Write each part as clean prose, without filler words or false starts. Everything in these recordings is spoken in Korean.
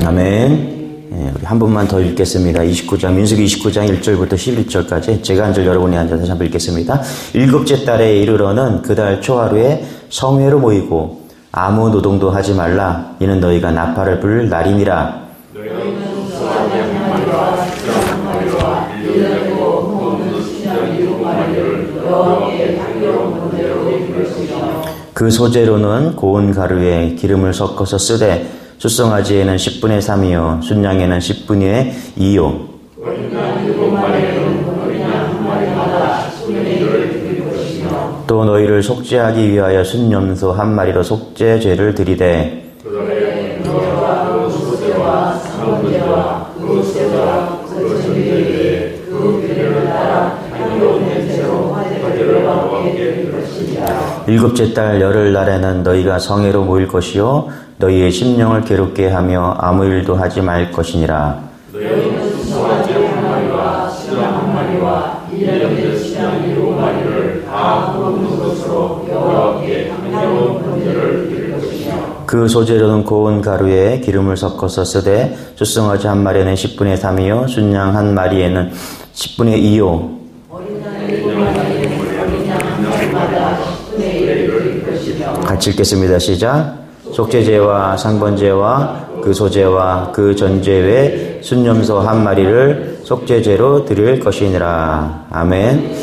아멘. 우리 한 번만 더 읽겠습니다. 29장, 민수기 29장 1절부터 11절까지 제가 한 절 여러분이 한 절 다시 한번 읽겠습니다. 일곱째 달에 이르러는 그 달 초하루에 성회로 모이고 아무 노동도 하지 말라. 이는 너희가 나팔을 불 날이니라. 너희는 수완 양말과 수양말과 일렬고 모든 수장 이루마리를 여호와께 향기로운 번제로 드릴 것이며 그 소재로는 고운 가루에 기름을 섞어서 쓰되 숫송아지에는 10분의 3이요 순양에는 10분의 2요 어린 양 7마리는 어린 양 한 마리마다 10분의 1을 드릴 것이며 또 너희를 속죄하기 위하여 순염소 한 마리로 속죄 죄를 드리되 그날에 너희와 그 소재와 상번제와 그 소재와 그 전제에 그 규례를 따라 향기로운 냄새로 번제를 여호와께 드릴 것이니라. 일곱째 달 열흘 날에는 너희가 성회로 모일 것이요 너희의 심령을 괴롭게 하며 아무 일도 하지 말 것이니라. 너희는 수송아지 한 마리와 수양 한 마리와 1년째 수양 7마리를 다 굽는 것으로 여호와께 향기로운 번제를 드릴 것이며 그 소재로는 고운 가루에 기름을 섞어서 쓰되 숫송아지 한 마리에는 10분의 3이요 순양 한 마리에는 10분의 2요 같이 읽겠습니다. 시작. 속죄제와 상번제와 그 소제와 그 전제 외 순염소 한 마리를 속죄제로 드릴 것이니라. 아멘.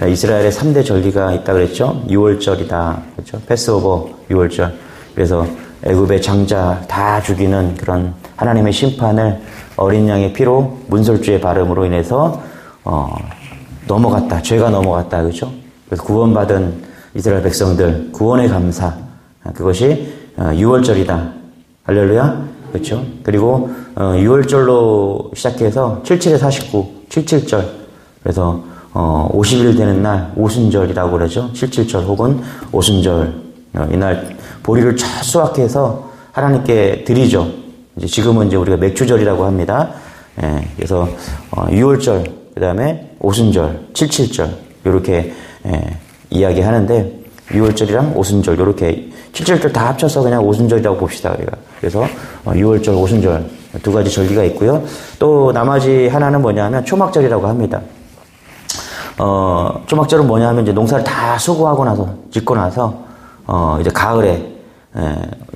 이스라엘에 3대 절기가 있다 그랬죠. 6월절이다. 그렇죠. 패스오버 6월절. 그래서 애굽의 장자 다 죽이는 그런 하나님의 심판을 어린 양의 피로 문설주의 발음으로 인해서 넘어갔다. 죄가 넘어갔다. 그렇죠. 그래서 구원받은 이스라엘 백성들 구원의 감사. 그것이 6월절이다. 할렐루야. 그렇죠. 그리고 6월절로 시작해서 77에 49, 77절. 그래서 50일 되는 날 오순절이라고 그러죠. 77절 혹은 오순절. 이날 보리를 쫙 수확해서 하나님께 드리죠. 이제 지금은 이제 우리가 맥주절이라고 합니다. 그래서 6월절, 그다음에 오순절, 77절 이렇게 이야기하는데 6월절이랑 오순절 이렇게 77절 다 합쳐서 그냥 오순절이라고 봅시다. 우리가. 그래서 6월절, 오순절 두 가지 절기가 있고요. 또 나머지 하나는 뭐냐면 초막절이라고 합니다. 초막절은 뭐냐 하면 이제 농사를 다 수고하고 나서 짓고 나서 이제 가을에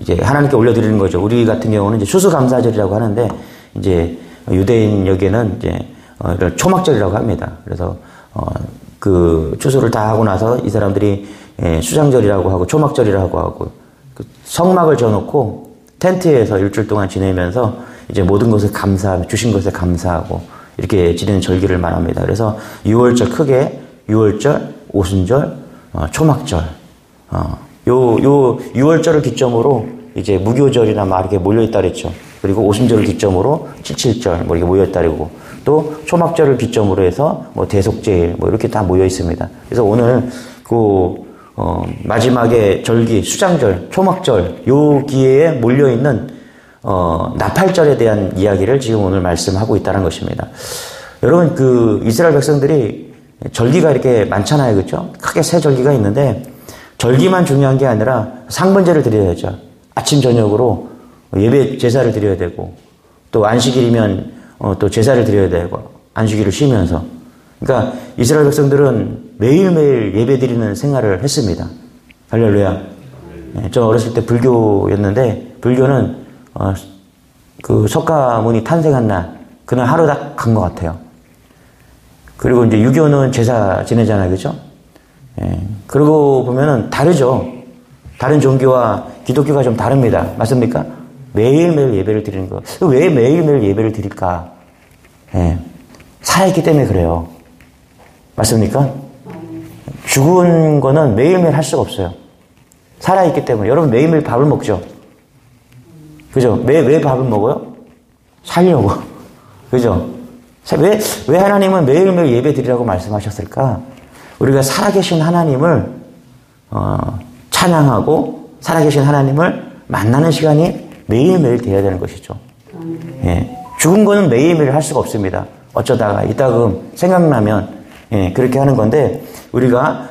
이제 하나님께 올려드리는 거죠. 우리 같은 경우는 이제 추수감사절이라고 하는데 이제 유대인 여기에는 이제 초막절이라고 합니다. 그래서 그 추수를 다 하고 나서 이 사람들이 수장절이라고 하고 초막절이라고 하고 그 성막을 져놓고 텐트에서 일주일 동안 지내면서 이제 모든 것을 감사하며 주신 것에 감사하고 이렇게 지내는 절기를 말합니다. 그래서 6월절 크게 6월절, 오순절, 초막절 요 6월절을 기점으로 이제 무교절이나 막 이렇게 몰려있다 그랬죠. 그리고 오순절을 기점으로 77절 뭐 이렇게 모여있다 그러고 또 초막절을 기점으로 해서 뭐 대속제일 뭐 이렇게 다 모여 있습니다. 그래서 오늘 그 마지막에 절기 수장절, 초막절 요 기회에 몰려 있는 나팔절에 대한 이야기를 지금 오늘 말씀하고 있다는 것입니다. 여러분 그 이스라엘 백성들이 절기가 이렇게 많잖아요, 그렇죠? 크게 세 절기가 있는데 절기만 중요한 게 아니라 상번제를 드려야죠. 아침 저녁으로 예배 제사를 드려야 되고 또 안식일이면 또 제사를 드려야 되고 안식일을 쉬면서 그러니까 이스라엘 백성들은 매일매일 예배 드리는 생활을 했습니다. 할렐루야. 저 어렸을 때 불교였는데 불교는 그 석가모니 탄생한 날 그날 하루 딱 간 것 같아요. 그리고 이제 유교는 제사 지내잖아요, 그렇죠? 그러고 보면은 다르죠. 다른 종교와 기독교가 좀 다릅니다. 맞습니까? 매일매일 예배를 드리는 거. 왜 매일매일 예배를 드릴까? 살아있기 때문에 그래요. 맞습니까? 죽은 거는 매일매일 할 수가 없어요. 살아있기 때문에. 여러분 매일매일 밥을 먹죠? 그죠? 왜 밥을 먹어요? 살려고. 그죠? 왜 하나님은 매일매일 예배 드리라고 말씀하셨을까? 우리가 살아계신 하나님을 찬양하고 살아계신 하나님을 만나는 시간이 매일매일 돼야 되는 것이죠. 죽은 거는 매일매일 할 수가 없습니다. 어쩌다가 이따금 생각나면 그렇게 하는 건데 우리가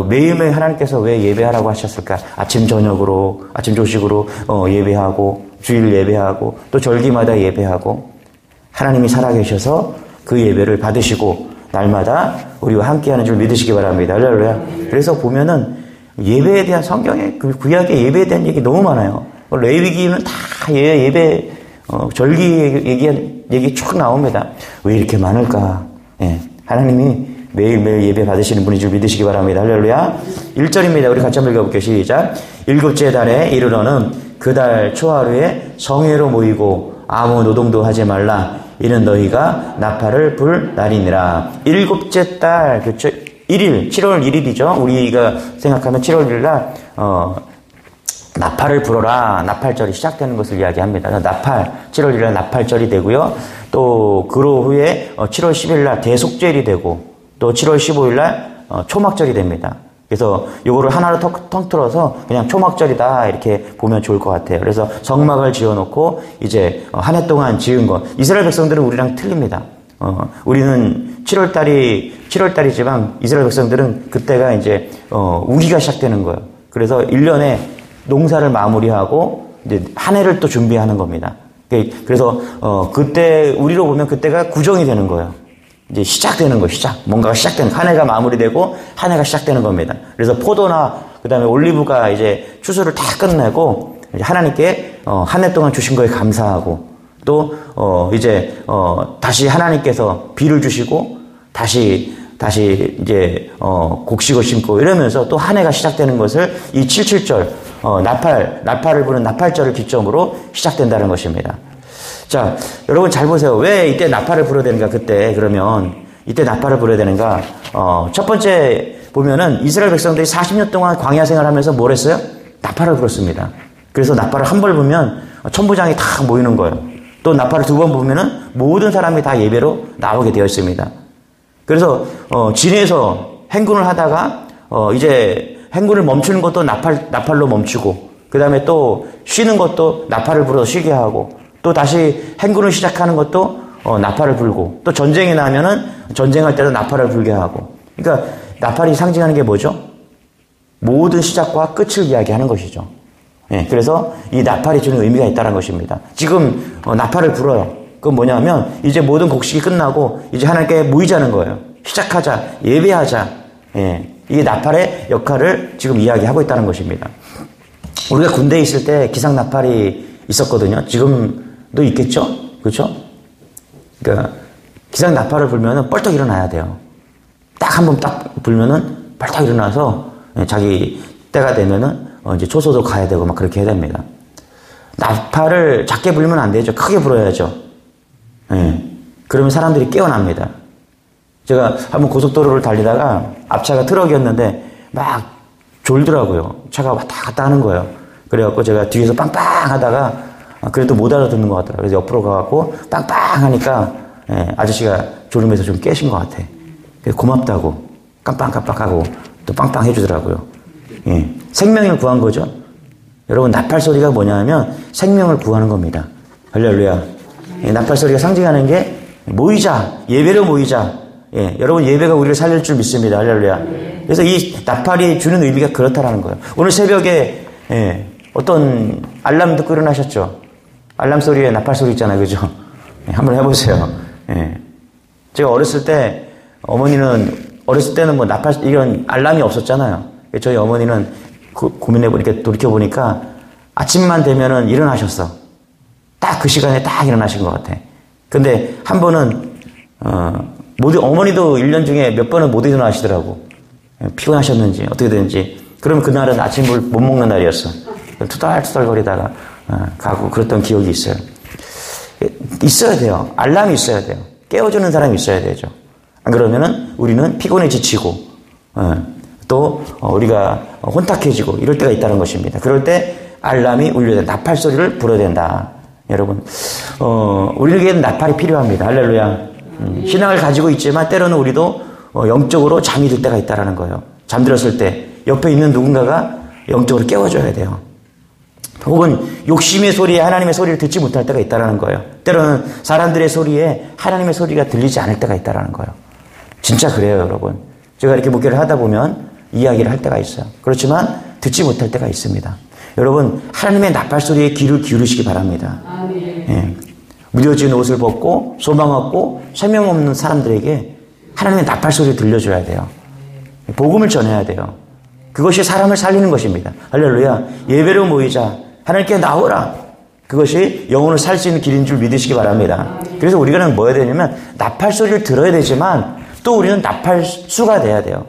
매일매일 하나님께서 왜 예배하라고 하셨을까? 아침 저녁으로 아침 조식으로 예배하고 주일 예배하고 또 절기마다 예배하고 하나님이 살아계셔서 그 예배를 받으시고 날마다 우리와 함께하는 줄 믿으시기 바랍니다. 할렐루야. 그래서 보면은 예배에 대한 성경의 그 구약의 예배에 대한 얘기 너무 많아요. 레위기는 다 예배 절기 얘기 쭉 나옵니다. 왜 이렇게 많을까? 예. 하나님이 매일매일 예배 받으시는 분인 줄 믿으시기 바랍니다. 할렐루야. 1절입니다. 우리 같이 한번 읽어볼게요. 시작. 일곱째 달에 이르러는 그 달 초하루에 성회로 모이고 아무 노동도 하지 말라. 이는 너희가 나팔을 불 날이니라. 일곱째 달, 그렇죠? 1일, 7월 1일이죠. 우리가 생각하면 7월 1일 날, 나팔을 불어라. 나팔절이 시작되는 것을 이야기합니다. 나팔, 7월 1일 날 나팔절이 되고요. 또, 그로 후에 7월 10일 날 대속절이 되고, 또 7월 15일 날 초막절이 됩니다. 그래서 요거를 하나로 통틀어서 그냥 초막절이다 이렇게 보면 좋을 것 같아요. 그래서 성막을 지어놓고 이제 한 해 동안 지은 것. 이스라엘 백성들은 우리랑 틀립니다. 우리는 7월달이지만 이스라엘 백성들은 그때가 이제 우기가 시작되는 거예요. 그래서 1년에 농사를 마무리하고 이제 한 해를 또 준비하는 겁니다. 그래서 그때 우리로 보면 그때가 구정이 되는 거예요. 이제 시작되는 거, 뭔가가 시작되는, 한 해가 마무리되고, 한 해가 시작되는 겁니다. 그래서 포도나, 그 다음에 올리브가 이제 추수를 다 끝내고, 하나님께, 한 해 동안 주신 거에 감사하고, 또, 다시 하나님께서 비를 주시고, 다시 이제, 곡식을 심고, 이러면서 또 한 해가 시작되는 것을 이 77절, 나팔을 부는 나팔절을 기점으로 시작된다는 것입니다. 자, 여러분 잘 보세요. 왜 이때 나팔을 불어야 되는가, 그때. 그러면, 이때 나팔을 불어야 되는가. 첫 번째 보면은 이스라엘 백성들이 40년 동안 광야 생활 하면서 뭘 했어요? 나팔을 불었습니다. 그래서 나팔을 한 번 불면 천부장이 다 모이는 거예요. 또 나팔을 두 번 불면은 모든 사람이 다 예배로 나오게 되어 있습니다. 그래서, 진에서 행군을 하다가, 이제 행군을 멈추는 것도 나팔로 멈추고, 그 다음에 또 쉬는 것도 나팔을 불어서 쉬게 하고, 또 다시 행군을 시작하는 것도 나팔을 불고, 또 전쟁이 나면은 전쟁할 때도 나팔을 불게 하고. 그러니까 나팔이 상징하는 게 뭐죠? 모든 시작과 끝을 이야기하는 것이죠. 예, 그래서 이 나팔이 주는 의미가 있다는 것입니다. 지금 나팔을 불어요. 그건 뭐냐면 이제 모든 곡식이 끝나고 이제 하나님께 모이자는 거예요. 시작하자, 예배하자. 예, 이게 나팔의 역할을 지금 이야기하고 있다는 것입니다. 우리가 군대에 있을 때 기상 나팔이 있었거든요. 지금도 있겠죠? 그렇죠? 그러니까 기상 나팔을 불면은 뻘떡 일어나야 돼요. 딱 한 번 딱 불면은 뻘떡 일어나서 자기 때가 되면은 이제 초소도 가야 되고 막 그렇게 해야 됩니다. 나팔을 작게 불면 안 되죠. 크게 불어야죠. 예. 그러면 사람들이 깨어납니다. 제가 한번 고속도로를 달리다가 앞차가 트럭이었는데 막 졸더라고요. 차가 왔다 갔다 하는 거예요. 그래갖고 제가 뒤에서 빵빵 하다가 그래도 못 알아듣는 것 같더라고요. 그래서 옆으로 가갖고 빵빵 하니까 아저씨가 졸음에서 좀 깨신 것 같아. 그래서 고맙다고 깜빵깜빵하고 또 빵빵 해주더라고요. 예. 생명을 구한 거죠. 여러분 나팔 소리가 뭐냐면 생명을 구하는 겁니다. 할렐루야. 나팔 소리가 상징하는 게 모이자, 예배로 모이자. 예, 여러분 예배가 우리를 살릴 줄 믿습니다. 할렐루야. 그래서 이 나팔이 주는 의미가 그렇다라는 거예요. 오늘 새벽에 어떤 알람 듣고 일어나셨죠? 알람 소리에 나팔 소리 있잖아요, 그죠? 한번 해보세요. 제가 어렸을 때 어렸을 때는 뭐 나팔 이런 알람이 없었잖아요. 저희 어머니는 고민해보니까 돌이켜보니까 아침만 되면은 일어나셨어. 딱 그 시간에 딱 일어나신 것 같아. 근데 한 번은 어머니도 1년 중에 몇 번은 못 일어나시더라고. 피곤하셨는지 어떻게 되는지. 그러면 그날은 아침을 못 먹는 날이었어. 투덜투덜거리다가 가고 그랬던 기억이 있어요. 있어야 돼요. 알람이 있어야 돼요. 깨워주는 사람이 있어야 되죠. 안 그러면은 우리는 피곤해 지치고 또 우리가 혼탁해지고 이럴 때가 있다는 것입니다. 그럴 때 알람이 울려야 된다. 나팔 소리를 불어야 된다. 여러분, 우리에게는 나팔이 필요합니다. 할렐루야. 신앙을 가지고 있지만 때로는 우리도 영적으로 잠이 들 때가 있다라는 거예요. 잠들었을 때 옆에 있는 누군가가 영적으로 깨워줘야 돼요. 혹은 욕심의 소리에 하나님의 소리를 듣지 못할 때가 있다라는 거예요. 때로는 사람들의 소리에 하나님의 소리가 들리지 않을 때가 있다라는 거예요. 진짜 그래요, 여러분. 제가 이렇게 목회를 하다 보면 이야기를 할 때가 있어요. 그렇지만 듣지 못할 때가 있습니다. 여러분, 하나님의 나팔 소리에 귀를 기울이시기 바랍니다. 예. 무뎌진 옷을 벗고 소망 없고 소명 없는 사람들에게 하나님의 나팔 소리를 들려줘야 돼요. 복음을 전해야 돼요. 그것이 사람을 살리는 것입니다. 할렐루야. 예배로 모이자. 하나님께 나오라. 그것이 영혼을 살 수 있는 길인 줄 믿으시기 바랍니다. 그래서 우리가 뭐 해야 되냐면 나팔 소리를 들어야 되지만 또 우리는 나팔수가 돼야 돼요.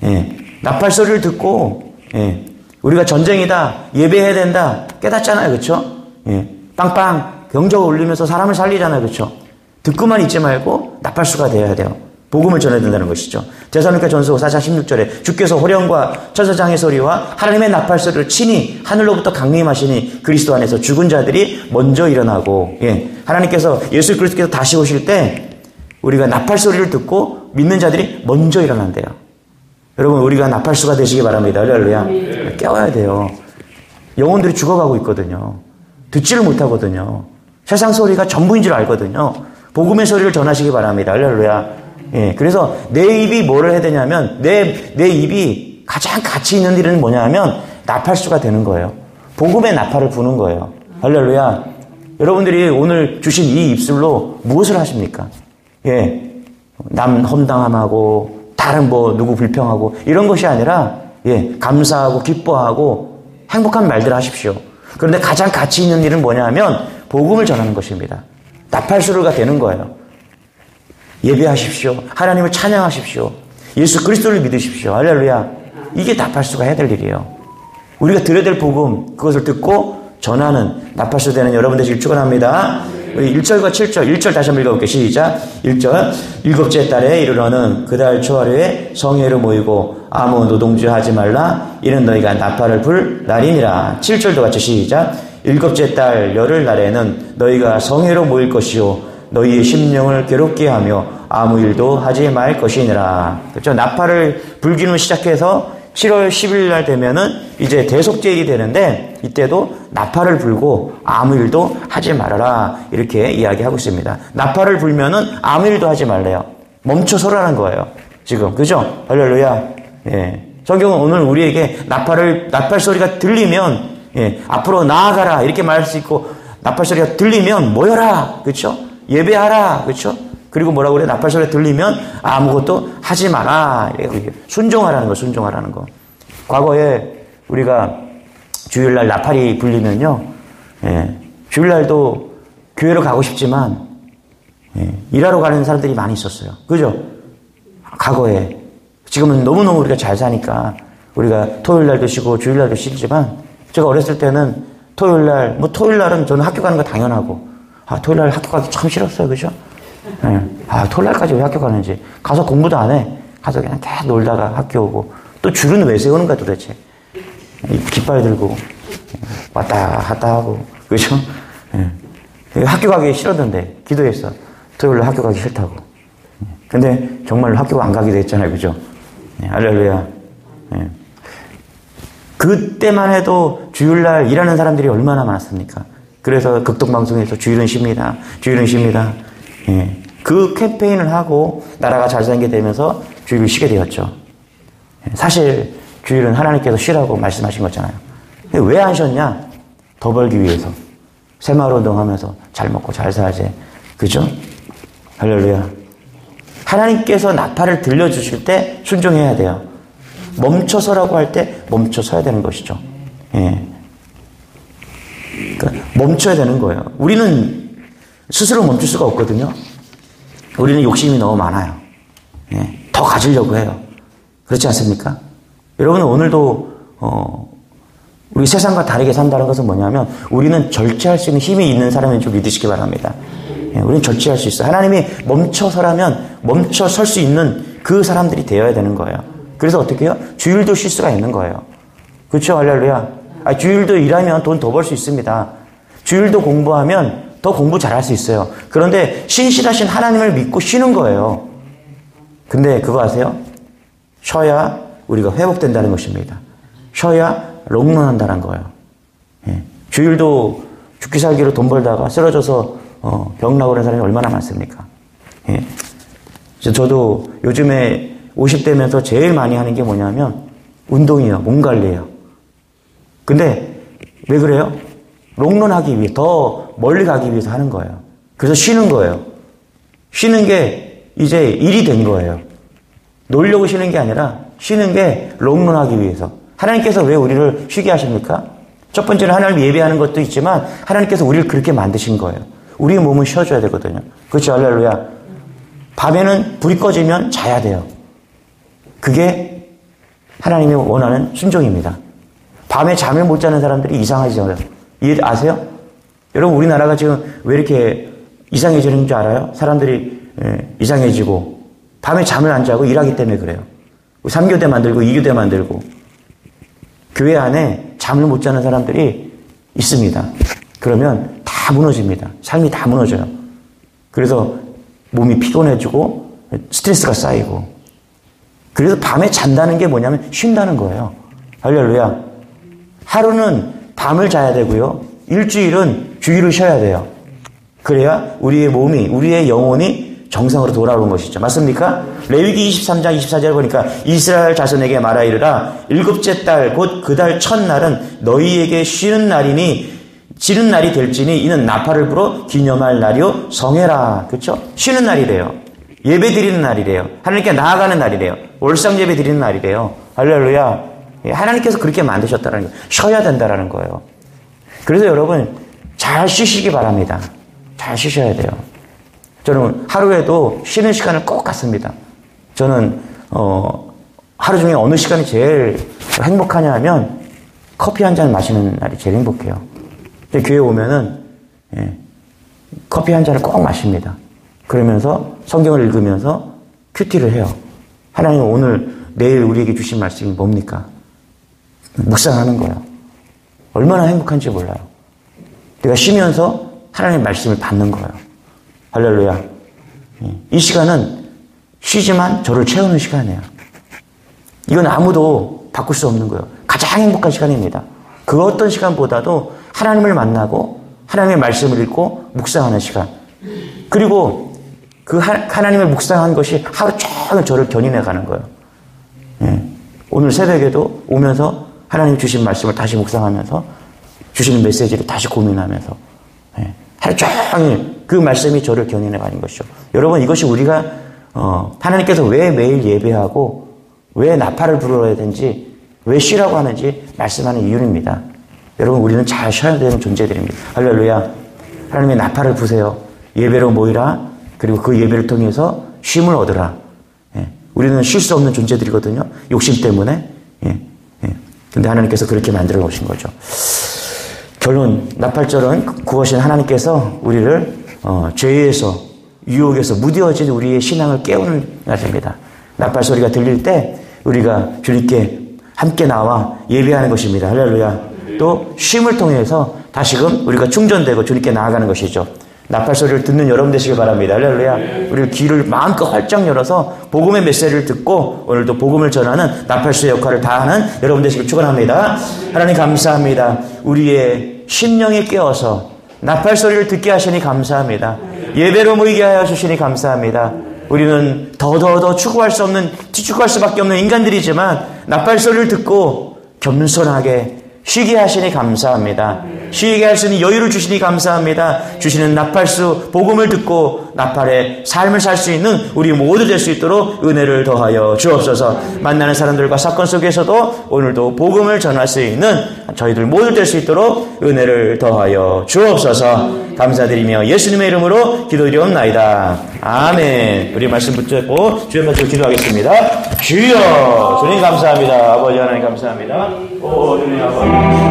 예. 나팔 소리를 듣고 예. 우리가 전쟁이다. 예배해야 된다. 깨닫잖아요. 그렇죠? 예. 빵빵 경적 올리면서 사람을 살리잖아요. 그렇죠? 듣고만 있지 말고 나팔수가 돼야 돼요. 복음을 전해야 된다는 것이죠. 데살로니가 전서 4장 16절에 주께서 호령과 천사장의 소리와 하나님의 나팔 소리를 친히 하늘로부터 강림하시니 그리스도 안에서 죽은 자들이 먼저 일어나고 예. 하나님께서 예수 그리스도께서 다시 오실 때 우리가 나팔 소리를 듣고 믿는 자들이 먼저 일어난대요. 여러분 우리가 나팔수가 되시기 바랍니다. 할렐루야. 깨워야 돼요. 영혼들이 죽어가고 있거든요. 듣지를 못하거든요. 세상 소리가 전부인 줄 알거든요. 복음의 소리를 전하시기 바랍니다. 할렐루야. 예, 그래서 내 입이 뭐를 해야 되냐면 내 입이 가장 가치 있는 일은 뭐냐면 나팔수가 되는 거예요. 복음의 나팔을 부는 거예요. 할렐루야. 여러분들이 오늘 주신 이 입술로 무엇을 하십니까? 예, 남 험담하고 다른 누구 불평하고 이런 것이 아니라 예, 감사하고 기뻐하고 행복한 말들을 하십시오. 그런데 가장 가치 있는 일은 뭐냐면 복음을 전하는 것입니다. 나팔수가 되는 거예요. 예배하십시오. 하나님을 찬양하십시오. 예수 그리스도를 믿으십시오. 할렐루야. 이게 나팔수가 해야 될 일이에요. 우리가 들어야 될 복음 그것을 듣고 전하는 나팔수 되는 여러분 되시길 축원합니다. 1절과 7절 1절 다시 한번 읽어볼게요. 시작. 1절 일곱째 달에 이르러는 그달 초하루에 성회로 모이고 아무 노동주 하지 말라. 이는 너희가 나팔을 불 날이니라. 7절도 같이 시작. 일곱째 달 열흘날에는 너희가 성회로 모일 것이요 너희의 심령을 괴롭게 하며 아무 일도 하지 말 것이니라. 그렇죠? 나팔을 불기는 시작해서 7월 10일 날 되면은 이제 대속제일이 되는데 이때도 나팔을 불고 아무 일도 하지 말아라. 이렇게 이야기하고 있습니다. 나팔을 불면은 아무 일도 하지 말래요. 멈춰서라는 거예요. 지금. 그죠? 할렐루야. 예. 성경은 오늘 우리에게 나팔 소리가 들리면 예, 앞으로 나아가라. 이렇게 말할 수 있고 나팔 소리가 들리면 모여라. 그렇죠? 예배하라. 그렇죠? 그리고 뭐라고 그래? 나팔 소리가 들리면 아무것도 하지 마라. 순종하라는 거, 순종하라는 거. 과거에 우리가 주일날 나팔이 불리면요. 예, 주일날도 교회로 가고 싶지만 예, 일하러 가는 사람들이 많이 있었어요. 그죠? 과거에. 지금은 너무너무 우리가 잘 사니까 우리가 토요일날도 쉬고 주일날도 쉬지만 제가 어렸을 때는 토요일날은 저는 학교 가는 거 당연하고 토요일날 학교 가기 참 싫었어요. 그죠? 네. 토요일날까지 왜 학교 가는지. 가서 공부도 안 해. 가서 그냥 계속 놀다가 학교 오고. 또 줄은 왜 세우는 거야 도대체. 깃발 들고 왔다 갔다 하고. 그죠? 네. 학교 가기 싫었는데 기도했어. 토요일날 학교 가기 싫다고. 근데 정말로 학교 안 가기도 했잖아요. 그죠? 네. 할렐루야. 네. 그때만 해도 주일날 일하는 사람들이 얼마나 많았습니까? 그래서 극동방송에서 주일은 쉽니다. 주일은 쉽니다. 예. 그 캠페인을 하고 나라가 잘 사는 게 되면서 주일을 쉬게 되었죠. 사실 주일은 하나님께서 쉬라고 말씀하신 거잖아요. 왜 안 쉬었냐? 더 벌기 위해서. 새마을운동하면서 잘 먹고 잘 살아야지. 그죠? 할렐루야. 하나님께서 나팔을 들려주실 때 순종해야 돼요. 멈춰서라고 할 때 멈춰서야 되는 것이죠. 예. 그러니까 멈춰야 되는 거예요. 우리는 스스로 멈출 수가 없거든요. 우리는 욕심이 너무 많아요. 예. 더 가지려고 해요. 그렇지 않습니까? 여러분 오늘도 우리 세상과 다르게 산다는 것은 뭐냐면 우리는 절제할 수 있는 힘이 있는 사람인 줄 믿으시기 바랍니다. 예. 우리는 절제할 수 있어요. 하나님이 멈춰서라면 멈춰설 수 있는 그 사람들이 되어야 되는 거예요. 그래서 어떻게 해요? 주일도 쉴 수가 있는 거예요. 그렇죠? 할렐루야. 주일도 일하면 돈 더 벌 수 있습니다. 주일도 공부하면 더 공부 잘할 수 있어요. 그런데 신실하신 하나님을 믿고 쉬는 거예요. 근데 그거 아세요? 쉬어야 우리가 회복된다는 것입니다. 쉬어야 롱런한다는 거예요. 예. 주일도 죽기 살기로 돈 벌다가 쓰러져서 병 나고 그런 사람이 얼마나 많습니까? 예. 저도 요즘에 50대면서 제일 많이 하는 게 뭐냐면 운동이에요. 몸 관리예요. 근데 왜 그래요? 롱런하기 위해, 더 멀리 가기 위해서 하는 거예요. 그래서 쉬는 거예요. 쉬는 게 이제 일이 된 거예요. 놀려고 쉬는 게 아니라 쉬는 게 롱런하기 위해서. 하나님께서 왜 우리를 쉬게 하십니까? 첫 번째는 하나님 예배하는 것도 있지만 하나님께서 우리를 그렇게 만드신 거예요. 우리의 몸은 쉬어줘야 되거든요. 그렇죠? 할렐루야. 밤에는 불이 꺼지면 자야 돼요. 그게 하나님이 원하는 순종입니다. 밤에 잠을 못 자는 사람들이 이상하죠. 아세요? 여러분, 우리나라가 지금 왜 이렇게 이상해지는 줄 알아요? 사람들이 이상해지고 밤에 잠을 안 자고 일하기 때문에 그래요. 3교대 만들고 2교대 만들고 교회 안에 잠을 못 자는 사람들이 있습니다. 그러면 다 무너집니다. 삶이 다 무너져요. 그래서 몸이 피곤해지고 스트레스가 쌓이고, 그래서 밤에 잔다는 게 뭐냐면 쉰다는 거예요. 할렐루야. 하루는 밤을 자야 되고요. 일주일은 주일을 쉬어야 돼요. 그래야 우리의 몸이, 우리의 영혼이 정상으로 돌아오는 것이죠. 맞습니까? 레위기 23장 24절 보니까 이스라엘 자손에게 말하 이르라. 일곱째 달 곧 그 달 첫날은 너희에게 쉬는 날이니 쉬는 날이 될지니 이는 나팔을 불어 기념할 날이요 성해라. 그렇죠? 쉬는 날이래요. 예배 드리는 날이래요. 하나님께 나아가는 날이래요. 월상 예배 드리는 날이래요. 할렐루야. 하나님께서 그렇게 만드셨다는 거예요. 쉬어야 된다는 거예요. 그래서 여러분 잘 쉬시기 바랍니다. 잘 쉬셔야 돼요. 저는 하루에도 쉬는 시간을 꼭 갖습니다. 저는 하루 중에 어느 시간이 제일 행복하냐 하면 커피 한 잔 마시는 날이 제일 행복해요. 교회 오면은 커피 한 잔을 꼭 마십니다. 그러면서 성경을 읽으면서 큐티를 해요. 하나님 오늘 내일 우리에게 주신 말씀이 뭡니까? 묵상하는 거예요. 얼마나 행복한지 몰라요. 내가 쉬면서 하나님의 말씀을 받는 거예요. 할렐루야. 이 시간은 쉬지만 저를 채우는 시간이에요. 이건 아무도 바꿀 수 없는 거예요. 가장 행복한 시간입니다. 그 어떤 시간보다도 하나님을 만나고 하나님의 말씀을 읽고 묵상하는 시간. 그리고 그 하나님을 묵상한 것이 하루 종일 저를 견인해 가는 거예요. 오늘 새벽에도 오면서 하나님 주신 말씀을 다시 묵상하면서 주시는 메시지를 다시 고민하면서 하루 종일 그 말씀이 저를 견인해 가는 것이죠. 여러분, 이것이 우리가 하나님께서 왜 매일 예배하고 왜 나팔을 불어야 되는지, 왜 쉬라고 하는지 말씀하는 이유입니다. 여러분, 우리는 잘 쉬어야 되는 존재들입니다. 할렐루야. 하나님의 나팔을 부세요. 예배로 모이라. 그리고 그 예배를 통해서 쉼을 얻으라. 우리는 쉴 수 없는 존재들이거든요. 욕심 때문에. 근데 하나님께서 그렇게 만들어 놓으신 거죠. 결론, 나팔절은 구하신 하나님께서 우리를 죄에서, 유혹에서 무뎌진 우리의 신앙을 깨우는 날입니다. 나팔 소리가 들릴 때 우리가 주님께 함께 나와 예배하는 것입니다. 할렐루야. 또 쉼을 통해서 다시금 우리가 충전되고 주님께 나아가는 것이죠. 나팔 소리를 듣는 여러분 되시길 바랍니다. 할렐루야. 우리 귀를 마음껏 활짝 열어서 복음의 메시지를 듣고 오늘도 복음을 전하는 나팔수의 역할을 다하는 여러분 되시길 축원합니다. 하나님 감사합니다. 우리의 심령이 깨어서 나팔 소리를 듣게 하시니 감사합니다. 예배로 모이게 하여 주시니 감사합니다. 우리는 더 추구할 수밖에 없는 인간들이지만 나팔 소리를 듣고 겸손하게 쉬게 하시니 감사합니다. 쉬게 할 수 있는 여유를 주시니 감사합니다. 주시는 나팔수 복음을 듣고 나팔의 삶을 살 수 있는 우리 모두 될 수 있도록 은혜를 더하여 주옵소서. 만나는 사람들과 사건 속에서도 오늘도 복음을 전할 수 있는 저희들 모두 될 수 있도록 은혜를 더하여 주옵소서. 감사드리며 예수님의 이름으로 기도드리옵나이다. 아멘. 우리 말씀 붙잡고 주여 가지고 기도하겠습니다. 주여, 주님 감사합니다. 아버지 하나님 감사합니다. 오 주님 아버지.